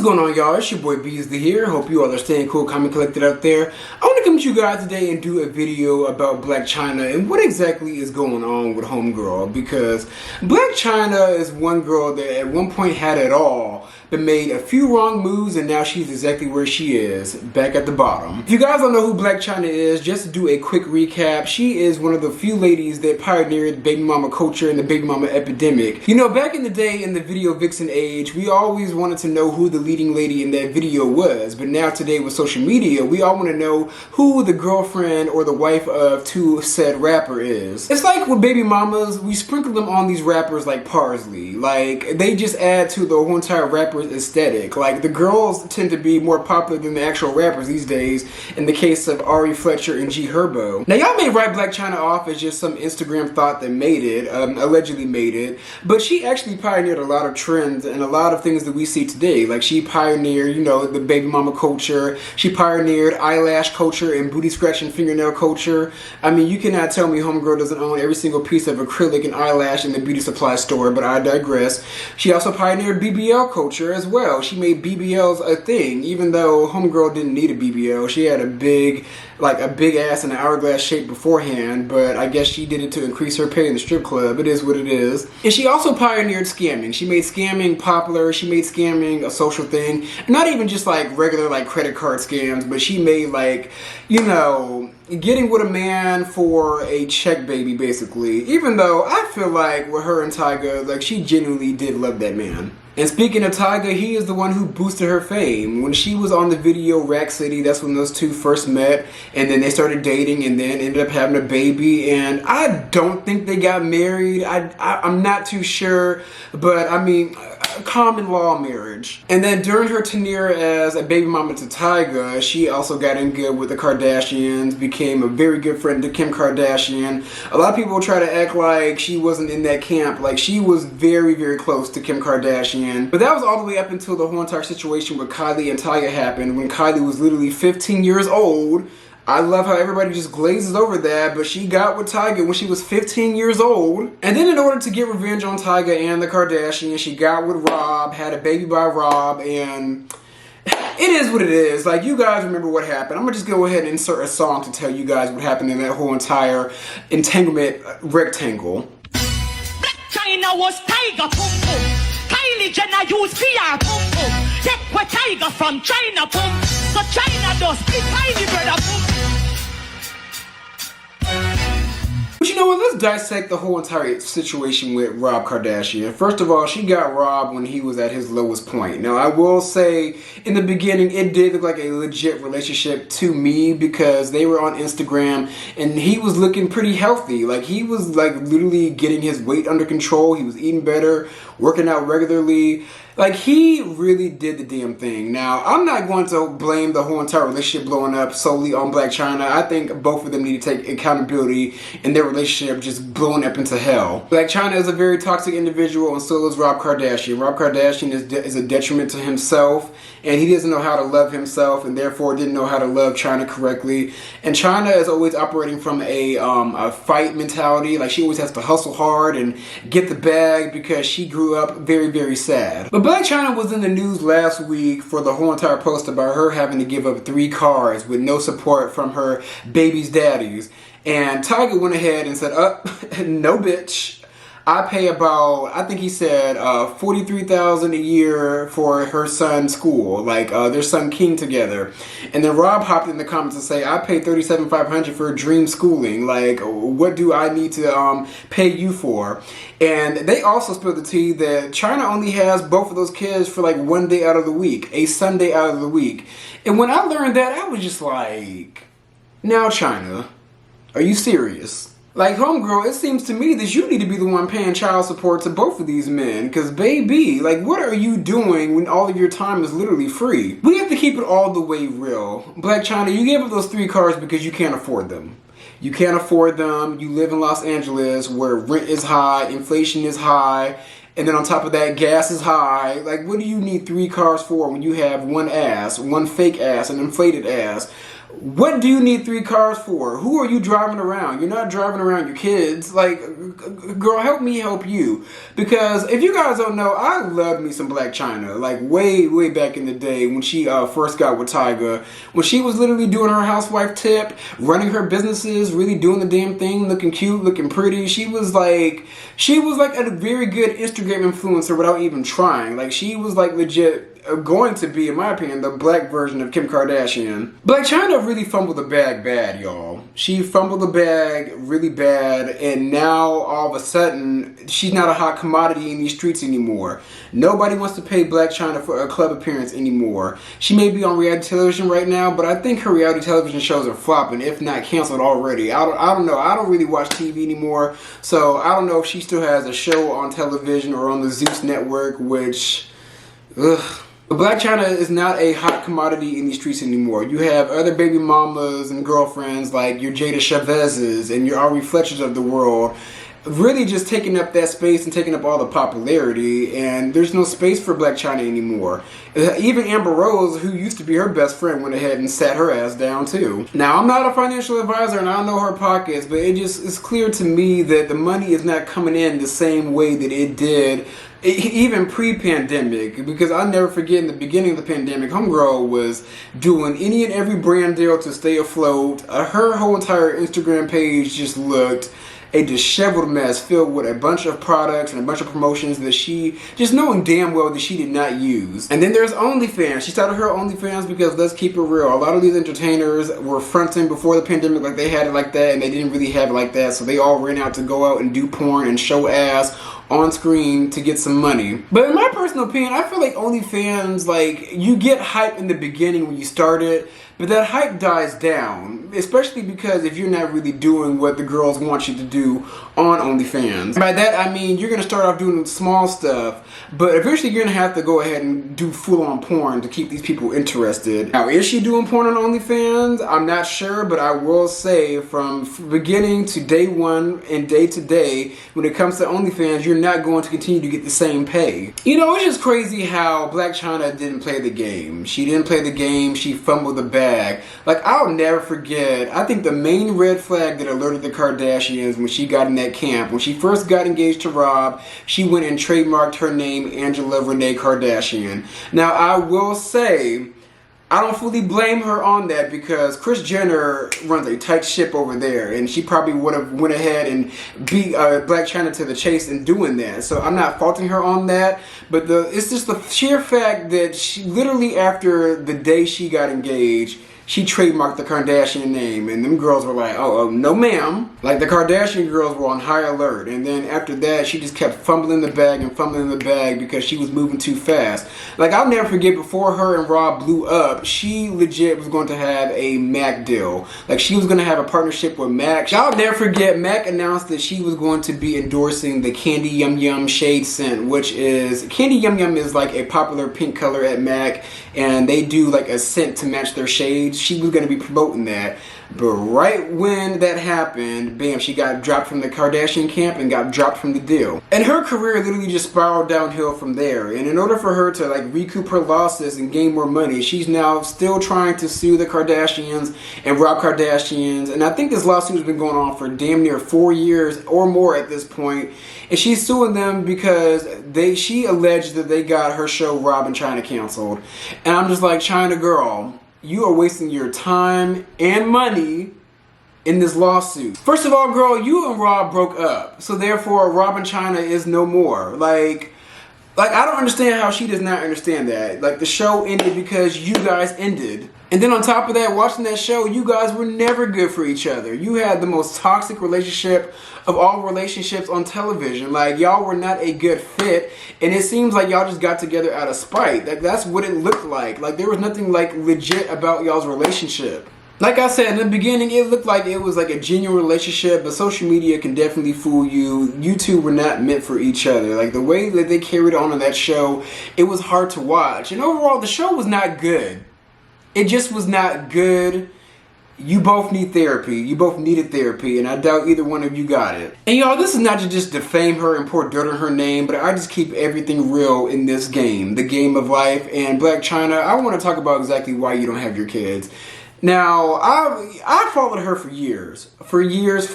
going on, y'all? It's your boy Beasley here. Hope you all are staying cool, calm, and collected out there. I want to come to you guys today and do a video about Blac Chyna and what exactly is going on with homegirl, because Blac Chyna is one girl that at one point had it all, but made a few wrong moves, and now she's exactly where she is, back at the bottom. If you guys don't know who Blac Chyna is, just to do a quick recap, she is one of the few ladies that pioneered baby mama culture and the baby mama epidemic. You know, back in the day, in the video vixen age, we always wanted to know who the leading lady in that video was, but now today with social media, we all want to know who the girlfriend or the wife of to said rapper is. It's like with baby mamas, we sprinkle them on these rappers like parsley. Like, they just add to the whole entire rapper's aesthetic. Like, the girls tend to be more popular than the actual rappers these days, in the case of Ari Fletcher and G Herbo. Now, y'all may write Blac Chyna off as just some Instagram thought that made it, allegedly made it, but she actually pioneered a lot of trends and a lot of things that we see today. Like, she pioneered, you know, the baby mama culture. She pioneered eyelash culture and booty scratching fingernail culture. I mean, you cannot tell me homegirl doesn't own every single piece of acrylic and eyelash in the beauty supply store, but I digress. She also pioneered BBL culture as well. She made BBLs a thing, even though homegirl didn't need a BBL. She had a big ass in an hourglass shape beforehand, but I guess she did it to increase her pay in the strip club. It is what it is. And she also pioneered scamming. She made scamming popular. She made scamming a social thing. Not even just like regular like credit card scams, but she made like, you know, getting with a man for a check baby, basically. Even though I feel like with her and Tyga, like, she genuinely did love that man. And speaking of Tyga, he is the one who boosted her fame. When she was on the video Rack City, that's when those two first met, and then they started dating and then ended up having a baby, and I don't think they got married. I'm not too sure, but I mean, common law marriage. And then during her tenure as a baby mama to Tyga, she also got in good with the Kardashians, became a very good friend to Kim Kardashian. A lot of people try to act like she wasn't in that camp. Like, she was very, very close to Kim Kardashian. But that was all the way up until the whole entire situation with Kylie and Tyga happened, when Kylie was literally 15 years old. I love how everybody just glazes over that, but she got with Tyga when she was 15 years old. And then in order to get revenge on Tyga and the Kardashians, she got with Rob, had a baby by Rob, and it is what it is. Like, you guys remember what happened. I'm gonna just go ahead and insert a song to tell you guys what happened in that whole entire entanglement rectangle. Blac Chyna was Tyga pum pum. Kylie Jenner used PR pum pum. Take what Tyga from China pum. So China does big Kylie brother pum. But you know what, let's dissect the whole entire situation with Rob Kardashian. First of all, she got Rob when he was at his lowest point. Now, I will say, in the beginning, it did look like a legit relationship to me, because they were on Instagram and he was looking pretty healthy. Like, he was like literally getting his weight under control. He was eating better, working out regularly. Like, he really did the damn thing. Now, I'm not going to blame the whole entire relationship blowing up solely on Blac Chyna. I think both of them need to take accountability in their relationship just blowing up into hell. Blac Chyna is a very toxic individual, and so is Rob Kardashian. Rob Kardashian is a detriment to himself, and he doesn't know how to love himself, and therefore didn't know how to love Chyna correctly. And Chyna is always operating from a fight mentality. Like, she always has to hustle hard and get the bag because she grew up very, very sad. But Blac Chyna was in the news last week for the whole entire post about her having to give up 3 cars with no support from her baby's daddies. And Tyga went ahead and said, no bitch. I pay about, I think he said, $43,000 a year for her son's school, like their son King together. And then Rob hopped in the comments and say, I pay $37,500 for dream schooling. Like, what do I need to pay you for? And they also spilled the tea that Chyna only has both of those kids for like 1 day out of the week, a Sunday out of the week. And when I learned that, I was just like, now Chyna, are you serious? Like, homegirl, it seems to me that you need to be the one paying child support to both of these men. Because, baby, like, what are you doing when all of your time is literally free? We have to keep it all the way real. Blac Chyna, you gave up those 3 cars because you can't afford them. You can't afford them. You live in Los Angeles where rent is high, inflation is high, and then on top of that, gas is high. Like, what do you need 3 cars for when you have one ass, one fake ass, an inflated ass? What do you need 3 cars for? Who are you driving around? You're not driving around your kids. Like, girl, help me help you. Because if you guys don't know, I loved me some Blac Chyna. Like, way, way back in the day when she first got with Tyga. When she was literally doing her housewife tip, running her businesses, really doing the damn thing, looking cute, looking pretty. She was like a very good Instagram influencer without even trying. Like, she was like legit going to be, in my opinion, the black version of Kim Kardashian. Blac Chyna really fumbled the bag bad, y'all. She fumbled the bag really bad, and now all of a sudden, she's not a hot commodity in these streets anymore. Nobody wants to pay Blac Chyna for a club appearance anymore. She may be on reality television right now, but I think her reality television shows are flopping, if not canceled already. I don't know. I don't really watch TV anymore, so I don't know if she still has a show on television or on the Zeus network, which, ugh. But Blac Chyna is not a hot commodity in these streets anymore. You have other baby mamas and girlfriends like your Jada Chavez's and your Ari Fletchers of the world really just taking up that space and taking up all the popularity, and there's no space for Blac Chyna anymore. Even Amber Rose, who used to be her best friend, went ahead and sat her ass down too. Now, I'm not a financial advisor and I don't know her pockets, but it's clear to me that the money is not coming in the same way that it did even pre-pandemic, because I'll never forget in the beginning of the pandemic, homegirl was doing any and every brand deal to stay afloat. Her whole entire Instagram page just looked a disheveled mess filled with a bunch of products and a bunch of promotions that she, just knowing damn well that she did not use. And then there's OnlyFans. She started her OnlyFans because, let's keep it real, a lot of these entertainers were fronting before the pandemic like they had it like that, and they didn't really have it like that, so they all ran out to go out and do porn and show ass on screen to get some money. But in my personal opinion, I feel like OnlyFans, like, you get hype in the beginning when you start it, but that hype dies down, especially because if you're not really doing what the girls want you to do on OnlyFans. By that I mean you're gonna start off doing small stuff, but eventually you're gonna have to go ahead and do full-on porn to keep these people interested. Now, is she doing porn on OnlyFans? I'm not sure, but I will say from beginning to day one and day to day, when it comes to OnlyFans, you're not going to continue to get the same pay. You know, it's just crazy how Blac Chyna didn't play the game. She didn't play the game, she fumbled the bag. Like, I'll never forget, I think the main red flag that alerted the Kardashians when she got in that camp, when she first got engaged to Rob, she went and trademarked her name Angela Renee Kardashian. Now, I will say, I don't fully blame her on that because Kris Jenner runs a tight ship over there, and she probably would have went ahead and beat Blac Chyna to the chase in doing that. So I'm not faulting her on that, but it's just the sheer fact that she literally, after the day she got engaged, she trademarked the Kardashian name, and them girls were like, oh, no ma'am. Like, the Kardashian girls were on high alert, and then after that, she just kept fumbling the bag because she was moving too fast. Like, I'll never forget, before her and Rob blew up, she legit was going to have a MAC deal. Like, she was going to have a partnership with MAC. I'll never forget, MAC announced that she was going to be endorsing the Candy Yum Yum shade scent, which is, Candy Yum Yum is like a popular pink color at MAC, and they do like a scent to match their shades. She was going to be promoting that, but right when that happened, bam, she got dropped from the Kardashian camp and got dropped from the deal. And her career literally just spiraled downhill from there. And in order for her to like recoup her losses and gain more money, she's now still trying to sue the Kardashians and Rob Kardashians. And I think this lawsuit has been going on for damn near 4 years or more at this point. And she's suing them because she alleged that they got her show Rob and Chyna canceled. And I'm just like, Chyna girl, you are wasting your time and money in this lawsuit. First of all, girl, you and Rob broke up, so therefore Rob and Chyna is no more. Like I don't understand how she does not understand that. Like, the show ended because you guys ended. And then on top of that, watching that show, you guys were never good for each other. You had the most toxic relationship of all relationships on television. Like, y'all were not a good fit, and it seems like y'all just got together out of spite. Like, that's what it looked like. Like, there was nothing like legit about y'all's relationship. Like I said in the beginning, it looked like it was like a genuine relationship, but social media can definitely fool you. You two were not meant for each other. Like, the way that they carried on in that show, it was hard to watch. And overall, the show was not good. It just was not good. You both need therapy. You both needed therapy, and I doubt either one of you got it. And y'all, this is not to just defame her and pour dirt on her name, but I just keep everything real in this game, the game of life. And Blac Chyna, I want to talk about exactly why you don't have your kids. Now, I followed her for years. For years.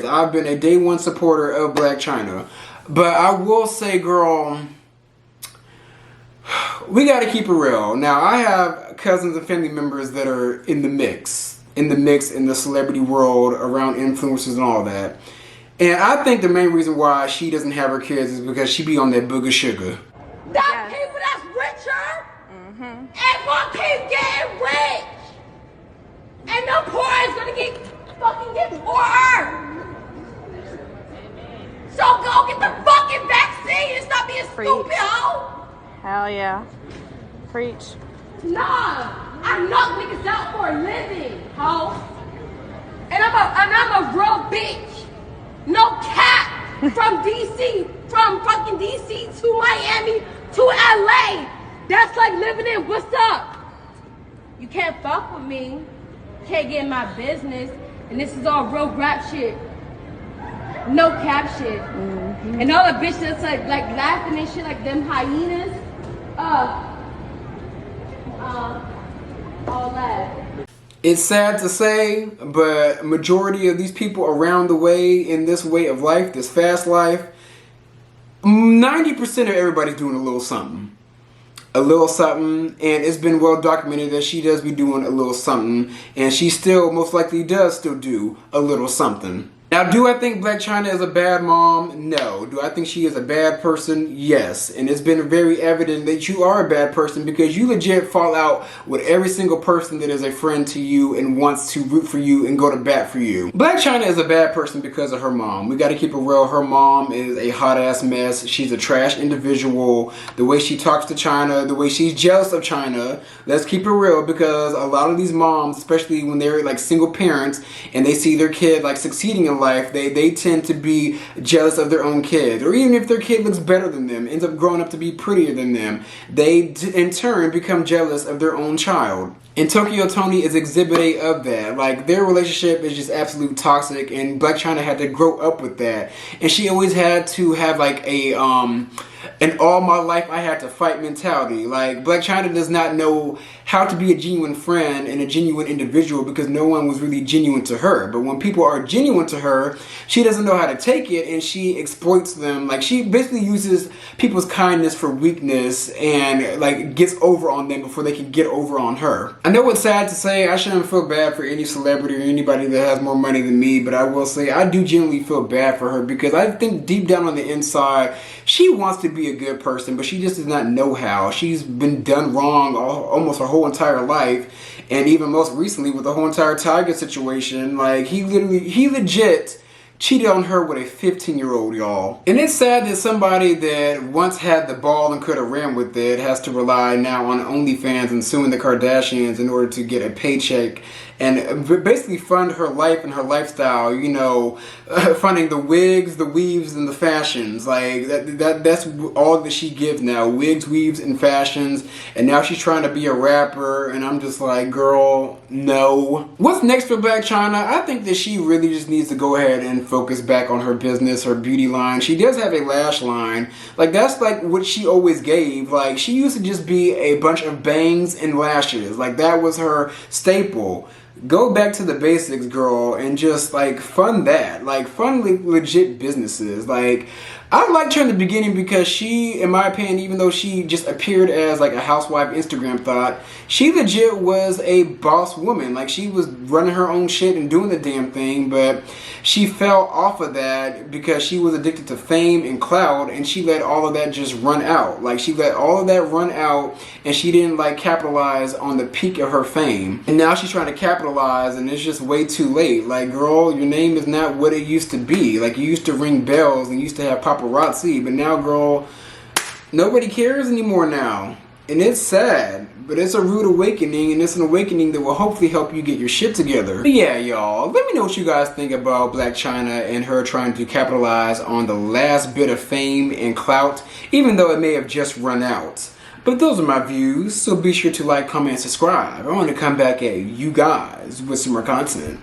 I've been a day one supporter of Blac Chyna. But I will say, girl, we got to keep it real. Now, I have cousins and family members that are in the mix in the celebrity world, around influencers and all that. And I think the main reason why she doesn't have her kids is because she be on that booger sugar. That people that's richer and gonna keep getting rich. And the poor is gonna get poorer. So go get the fucking vaccine and stop being stupid, ho. Hell yeah. Preach. Nah, I knock niggas out for a living, ho. And I'm a real bitch. No cap. From DC, from fucking DC to Miami to LA. That's like living in what's up. You can't fuck with me. Can't get in my business. And this is all real rap shit. No cap shit. And all the bitches that's like laughing and shit like them hyenas. All that. It's sad to say, but majority of these people around the way in this way of life, this fast life, 90% of everybody's doing a little something. A little something, and it's been well documented that she does be doing a little something, and she still most likely does still do a little something. Now, do I think Blac Chyna is a bad mom? No. Do I think she is a bad person? Yes. And it's been very evident that you are a bad person because you legit fall out with every single person that is a friend to you and wants to root for you and go to bat for you. Blac Chyna is a bad person because of her mom. We got to keep it real. Her mom is a hot ass mess. She's a trash individual. The way she talks to Chyna, the way she's jealous of Chyna. Let's keep it real, because a lot of these moms, especially when they're like single parents and they see their kid like succeeding in life, they tend to be jealous of their own kid. Or even if their kid looks better than them, ends up growing up to be prettier than them, they in turn become jealous of their own child. And Tokyo Toni is exhibit A of that. Like, their relationship is just absolute toxic, and Blac Chyna had to grow up with that. And she always had to have like a an all my life I had to fight mentality. Like, Blac Chyna does not know how to be a genuine friend and a genuine individual because no one was really genuine to her. But when people are genuine to her, she doesn't know how to take it, and she exploits them. Like, she basically uses people's kindness for weakness and like gets over on them before they can get over on her. I know it's sad to say, I shouldn't feel bad for any celebrity or anybody that has more money than me, but I will say I do genuinely feel bad for her because I think deep down on the inside, she wants to be a good person, but she just does not know how. She's been done wrong almost her whole entire life, and even most recently with the whole entire Tiger situation. Like, he legit cheated on her with a 15-year-old, y'all. And it's sad that somebody that once had the ball and could have ran with it has to rely now on OnlyFans and suing the Kardashians in order to get a paycheck and basically fund her life and her lifestyle, you know, funding the wigs, the weaves, and the fashions. Like, that's all that she gives now. Wigs, weaves, and fashions. And now she's trying to be a rapper, and I'm just like, girl, no. What's next for Blac Chyna? I think that she really just needs to go ahead and focus back on her business, her beauty line. She does have a lash line. Like, that's like what she always gave. Like, she used to just be a bunch of bangs and lashes. Like, that was her staple. Go back to the basics, girl, and just like fund that. Like, fund legit businesses. Like, I liked her in the beginning because she, in my opinion, even though she just appeared as like a housewife Instagram thought, she legit was a boss woman. Like, she was running her own shit and doing the damn thing, but she fell off of that because she was addicted to fame and clout, and she let all of that just run out. Like, she let all of that run out, and she didn't like capitalize on the peak of her fame. And now she's trying to capitalize, and it's just way too late. Like, girl, your name is not what it used to be. Like, you used to ring bells and used to have paparazzi, but now, girl, nobody cares anymore now. And it's sad, but it's a rude awakening, and it's an awakening that will hopefully help you get your shit together. But yeah, y'all, let me know what you guys think about Blac Chyna and her trying to capitalize on the last bit of fame and clout, even though it may have just run out. But those are my views, so be sure to like, comment, and subscribe. I want to come back at you guys with some more content.